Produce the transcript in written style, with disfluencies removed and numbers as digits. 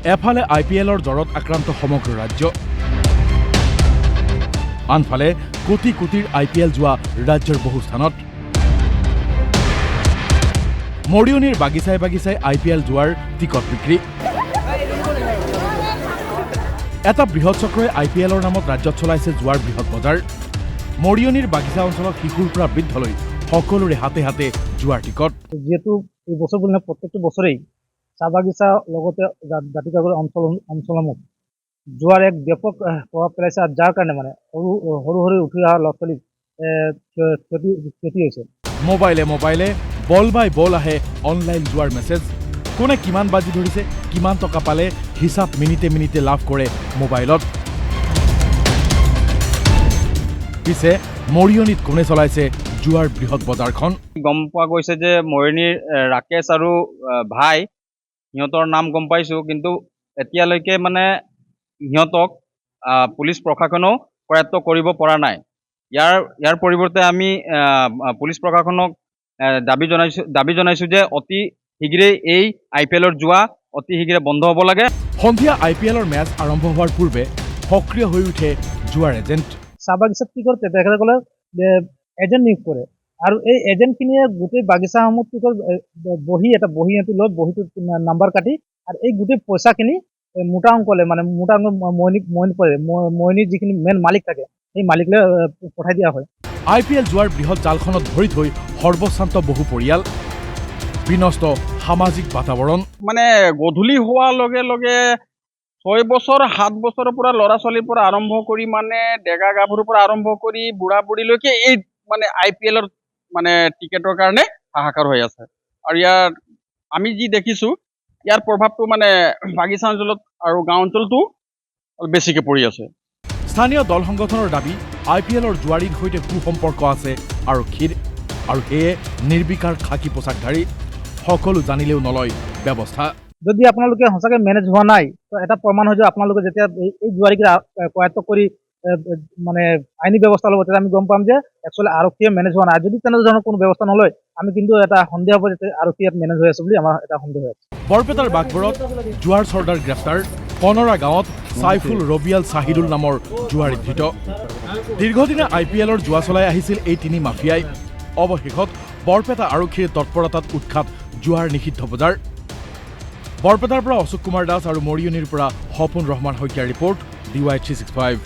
এফালে IPLৰ জ্বৰত আক্ৰান্ত সমগ্ৰ ৰাজ্য, আনফালে কোটি কোটিৰ IPL যোৱা ৰাজ্যৰ বহু স্থানত। মৰিয়নিৰ বাগিচাই বাগিচাই IPL যোৱাৰ টিকট বিক্ৰী। এটা বৃহৎ চক্ৰই IPLৰ নামত ৰাজ্যত চলাইছে যোৱাৰ বৃহৎ বজাৰ। মৰিয়নিৰ বাগিচা অঞ্চলত শিশুৰ পৰা বৃদ্ধলৈ সকলোৰে হাতে হাতে যোৱাৰ টিকট। যেহেতু এই বছৰ বলে না প্ৰত্যেকটা বছৰেই চাহ বাগিচা লগতে জাতিকাগৰ অঞ্চলসমূহ যোৱাৰ এক ব্যাপক প্ৰভাৱ পেলাইছে, আৰু যাৰ কাৰণে মানে সৰু সৰু উঠি অহা ল'ৰা ছোৱালীৰ ক্ষতি হৈছে। মোবাইলে মোবাইলে বল বাই বল আহে অনলাইন যোৱাৰ মেছেজ। কোনে কিমান বাজি ধৰিছে, কিমান টকা পালে, হিচাপ মিনিটে মিনিটে লাভ কৰে মোবাইলত। পিছে মৰিয়নিত কোনে চলাইছে জুৱাৰ বৃহৎ বজাৰখন? গম পোৱা গৈছে যে মৰিয়নিৰ ৰাকেশ আৰু ভাই, সিহঁতৰ নাম গম পাইছোঁ, কিন্তু এতিয়ালৈকে মানে সিহঁতক পুলিচ প্ৰশাসনেও কৰায়ত্ব কৰিব পৰা নাই। ইয়াৰ পৰিৱৰ্তে আমি পুলিচ প্ৰশাসনক দাবী জনাইছোঁ যে অতি শীঘ্ৰেই এই IPLৰ যোৱা অতি শীঘ্ৰে বন্ধ হ'ব লাগে। সন্ধিয়া IPLৰ মেচ আৰম্ভ হোৱাৰ পূৰ্বে সক্ৰিয় হৈ উঠে জুৱাৰ এজেণ্ট। চাহ বাগিচাত কি কৰে, তেখেতসকলে এজেণ্ট নিয়োগ কৰে, আৰু এই এজেণ্টখিনিয়ে গোটেই বাগিচাসমূহ কি কৰে, বহি সিহঁতি লৈ বহিটোত নাম্বাৰ কাটি, আৰু এই গোটেই পইচাখিনি মোটা অংকলে মানে মোটা অংক মইনিৰ যিখিনি মেইন মালিক থাকে সেই মালিকলৈ পঠাই দিয়া হয়। IPL যোৱাৰ বৃহৎ জালখনত ভৰি থৈ সৰ্বশ্ৰান্ত বহু পৰিয়াল, বিনষ্ট সামাজিক বাতাবৰণ। মানে গধূলি হোৱাৰ লগে লগে 6 বছৰ 7 বছৰৰ পৰা ল'ৰা ছোৱালীৰ পৰা আৰম্ভ কৰি মানে ডেকা গাভৰুৰ পৰা আৰম্ভ কৰি বুঢ়া বুঢ়ীলৈকে এই মানে IPLৰ মানে টিকেটৰ কাৰণে হাহাকাৰ হৈ আছে। আৰু আমি যি দেখিছোঁ ইয়াৰ প্ৰভাৱটো মানে বাগিচা অঞ্চলত আৰু গাঁও অঞ্চলতো বেছিকৈ পৰি আছে। স্থানীয় দল সংগঠনৰ দাবী, IPLৰ জুৱাৰীৰ সৈতে সুসম্পৰ্ক আছে আৰক্ষীৰ, আৰু সেয়ে নিৰ্বিকাৰ খাকী পোছাকধাৰী সকলো জানিলেও নলয় ব্যৱস্থা। যদি আপোনালোকে সঁচাকৈ মেনেজ হোৱা নাই, তো এটা প্ৰমাণ হৈ যায় আপোনালোকে যেতিয়া এই জুৱাৰীকেইটা কৰায়ত্ব কৰি মানে আইনী ব্যৱস্থা ল'ব, তেতিয়া আমি গম পাম যে একচুৱেলি আৰক্ষীয়ে মেনেজ হোৱা নাই। যদি তেনেধৰণৰ কোনো ব্যৱস্থা নলয়, আমি কিন্তু এটা সন্দেহ হ'ব যে আৰক্ষী ইয়াত মেনেজ হৈ আছে বুলি আমাৰ এটা সন্দেহ হৈ আছে। বৰপেটাৰ বাঘবৰত জুৱাৰ চৰ্দাৰ গ্ৰেপ্তাৰ। কনৰা গাঁৱত চাইফুল ৰবিয়াল চাহিদুল নামৰ জুৱাৰী ধৃত। দীৰ্ঘদিনে IPLৰ জুৱা চলাই আহিছিল এই তিনি মাফিয়াই। অৱশেষত বৰপেটা আৰক্ষীৰ তৎপৰতাত উৎখাত জুৱাৰ নিষিদ্ধ বজাৰ। বৰপেটাৰ পৰা অশোক কুমাৰ দাস আৰু মৰিয়নিৰ পৰা সপোন ৰহমান শইকীয়াৰ ৰিপৰ্ট, DY365।